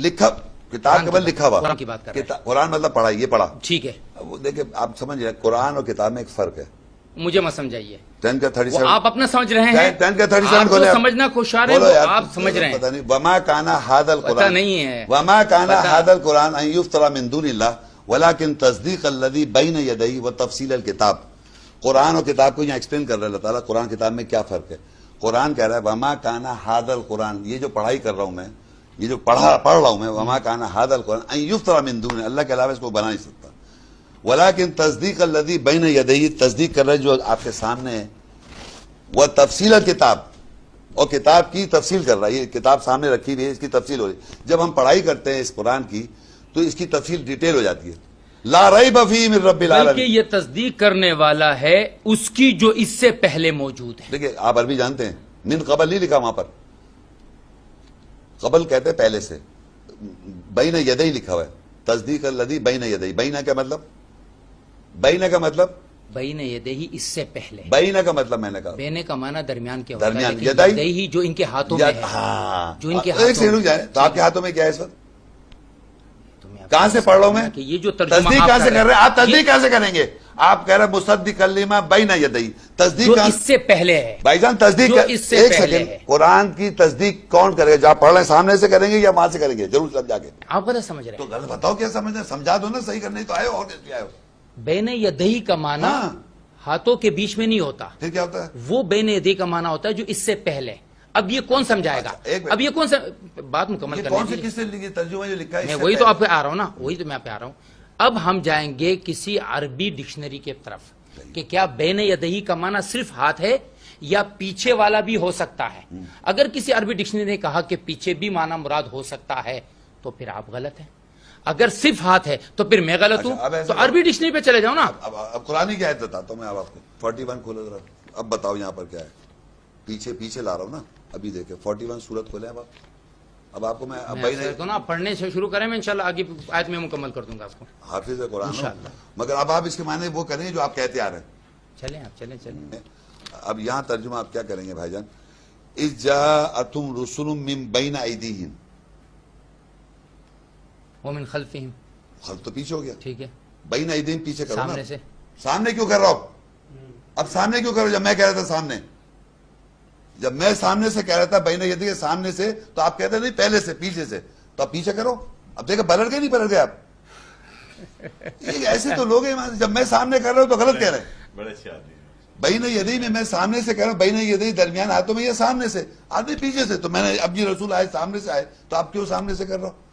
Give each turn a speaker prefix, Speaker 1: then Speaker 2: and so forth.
Speaker 1: لکھا کتاب کے بعد لکھا ہوا
Speaker 2: قرآن کی بات کر رہے ہیں.
Speaker 1: قرآن مطلب پڑھا، یہ پڑھا.
Speaker 2: ٹھیک ہے،
Speaker 1: وہ دیکھیں آپ سمجھ رہے ہیں قرآن اور کتاب میں ایک فرق ہے.
Speaker 2: مجھے مت سمجھائیے،
Speaker 1: 10 کا 37
Speaker 2: آپ اپنا سمجھ رہے ہیں،
Speaker 1: 10 کا 37
Speaker 2: آپ کو
Speaker 1: کھولے
Speaker 2: سمجھنا خوشار ہے،
Speaker 1: بولو
Speaker 2: وہ
Speaker 1: یار،
Speaker 2: آپ سمجھ رہے ہیں.
Speaker 1: پتہ نہیں. وما کانا ھذا
Speaker 2: پتہ
Speaker 1: القرآن
Speaker 2: نہیں ہے،
Speaker 1: وما کانا ھذا القرآن ان یفترى من دون اللہ ولکن تصدیق الذی بین یدیہ وتفصیل الکتاب. قرآن اور کتاب کو یہاں ایکسپلین کر رہا ہے اللہ تعالیٰ قرآن کتاب میں کیا فرق ہے. قرآن کہہ رہا ہے وما کانا ھذا القرآن، یہ جو پڑھائی کر رہا ہوں میں، یہ جو پڑھ رہا ہوں میں، وما کانا ھذا القرآن ان یفترى من دون اللہ کے علاوہ اس کو بنا نہیں سکتا. ولکن تصدیق الذی بین یدیہ، تصدیق کر رہا ہے جو آپ کے سامنے ہے، وہ تفصیل الکتاب، اور کتاب کی تفصیل کر رہا ہے. یہ کتاب سامنے رکھی ہوئی ہے، اس کی تفصیل ہو رہی ہے. جب ہم پڑھائی کرتے ہیں اس قرآن کی تو اس کی تفصیل ڈیٹیل ہو جاتی ہے. لا ریب فیہ من رب
Speaker 2: بلکہ
Speaker 1: العالمین.
Speaker 2: یہ تصدیق کرنے والا ہے اس کی جو اس سے پہلے موجود ہے.
Speaker 1: دیکھیں آپ عربی جانتے ہیں، من قبل نہیں لکھا وہاں پر، قبل کہتے ہیں پہلے سے، بین یدی لکھا ہوا ہے. تصدیق الذی بین یدی، بین کا مطلب، بین کا مطلب،
Speaker 2: بین یدیہ اس سے پہلے،
Speaker 1: بین کا مطلب میں نے کہا
Speaker 2: بینے کا معنی درمیان کے ہوتا ہے،
Speaker 1: درمیان،
Speaker 2: لیکن
Speaker 1: یدئی
Speaker 2: یدیہ جو ان کے ہاتھوں میں ہے،
Speaker 1: ہاں
Speaker 2: جو ان کے
Speaker 1: ایک
Speaker 2: ہاتھوں
Speaker 1: سیکنڈ رک
Speaker 2: میں
Speaker 1: جائیں. تو آپ کے ہاتھوں میں کیا ہے اس وقت؟
Speaker 2: تو میں آپ
Speaker 1: کہاں سے پڑھ رہا ہوں میں؟
Speaker 2: کہ یہ جو ترجمہ
Speaker 1: تصدیق
Speaker 2: آپ
Speaker 1: کہاں سے کر رہے ہیں آپ؟
Speaker 2: یہ
Speaker 1: تصدیق کہاں سے کریں گے آپ؟ کہہ رہے ہیں مصدق لما بین یدی، تصدیق
Speaker 2: جو
Speaker 1: کہاں
Speaker 2: اس سے پہلے ہے،
Speaker 1: بھائی جان تصدیق
Speaker 2: جو اس سے
Speaker 1: ایک
Speaker 2: پہلے
Speaker 1: سیکنڈ،
Speaker 2: ہے.
Speaker 1: قرآن کی تصدیق کون کرے گا؟ جو آپ پڑھ رہے ہیں سامنے سے کریں گے یا وہاں سے کریں گے؟ ضرور سمجھا کے.
Speaker 2: آپ غلط سمجھ رہے
Speaker 1: تو
Speaker 2: ہیں.
Speaker 1: غلط بتاؤ کیا سمجھ رہے ہیں، سمجھا دو نا، صحیح کرنے تو آئے ہو اور کیسے آئے ہو؟
Speaker 2: بین یدیہ کا معنی
Speaker 1: ہاں.
Speaker 2: ہاتھوں کے بیچ میں نہیں ہوتا،
Speaker 1: پھر کیا ہوتا ہے؟
Speaker 2: وہ بین یدیہ کا معنی ہوتا ہے جو اس سے پہلے. اب یہ کون سمجھائے گا؟
Speaker 1: اچھا، ایک منٹ.
Speaker 2: اب یہ کون سا بات مکمل
Speaker 1: یہ
Speaker 2: کرنے
Speaker 1: کون سے
Speaker 2: دیجیے.
Speaker 1: کس سے لکھی ترجمہ جو لکھا ہے؟
Speaker 2: میں
Speaker 1: اس سے
Speaker 2: وہی تو
Speaker 1: پہلے.
Speaker 2: آپ پہ آ رہا ہوں نا، وہی تو میں آپ پہ آ رہا ہوں. اب ہم جائیں گے کسی عربی ڈکشنری کے طرف کہ کیا بین یدیہ کا معنی صرف ہاتھ ہے یا پیچھے والا بھی ہو سکتا ہے. اگر کسی عربی ڈکشنری نے کہا کہ پیچھے بھی معنی مراد ہو سکتا ہے تو پھر آپ غلط ہیں. اگر صرف ہاتھ ہے تو پھر میں غلط ہوں.
Speaker 1: اچھا، اب ایسا
Speaker 2: تو عربی ڈکشنری پہ چلے جاؤ نا.
Speaker 1: اب قرآن کی آیت بتاتا ہوں میں اب آپ کو. 41 کھولو ذرا، اب بتاؤ یہاں پر کیا ہے. پیچھے لا رہا ہوں نا، ابھی دیکھیں 41 سورت کھولے اب آپ کو میں اب بھائی
Speaker 2: تو نا پڑھنے سے شروع کریں، میں انشاءاللہ آگے آیت میں مکمل کر دوں گا آپ کو.
Speaker 1: حافظ ہے قرآن ہو،
Speaker 2: انشاءاللہ.
Speaker 1: مگر اب آپ اس کے معنی وہ کریں جو آپ کہتے آ رہے ہیں.
Speaker 2: چلیں آپ چلیں.
Speaker 1: اب یہاں ترجمہ آپ کیا کریں گے بھائی جان؟ اذ جاءتهم رسل من بین ایدیہم،
Speaker 2: ومن خلفہم،
Speaker 1: خلف تو پیچھے ہو گیا،
Speaker 2: ٹھیک ہے،
Speaker 1: بین ایدیہم پیچھے کرو نا.
Speaker 2: سامنے سے.
Speaker 1: سامنے کیوں کر رہا ہوں؟ اب سامنے کیوں کرو؟ جب میں کہہ رہا تھا سامنے، جب میں سامنے سے کہہ رہا تھا بین یدی کے سامنے سے، تو آپ کہتے نہیں پہلے سے، پیچھے سے، تو آپ پیچھے کرو. اب دیکھیں پلٹ گئے نہیں پلٹ گئے آپ؟ یہ ایسے تو لوگ ہیں جب میں سامنے کر رہا ہوں تو غلط کہہ رہے ہیں.
Speaker 3: بڑے اچھے آدمی ہیں.
Speaker 1: بین یدی میں سامنے سے کہہ رہا ہوں، بین یدی درمیان ہاتھوں میں، یہ سامنے سے، آدمی پیچھے سے. تو میں نے اب یہ رسول آئے سامنے سے آئے، تو آپ کیوں سامنے سے کر رہا ہوں؟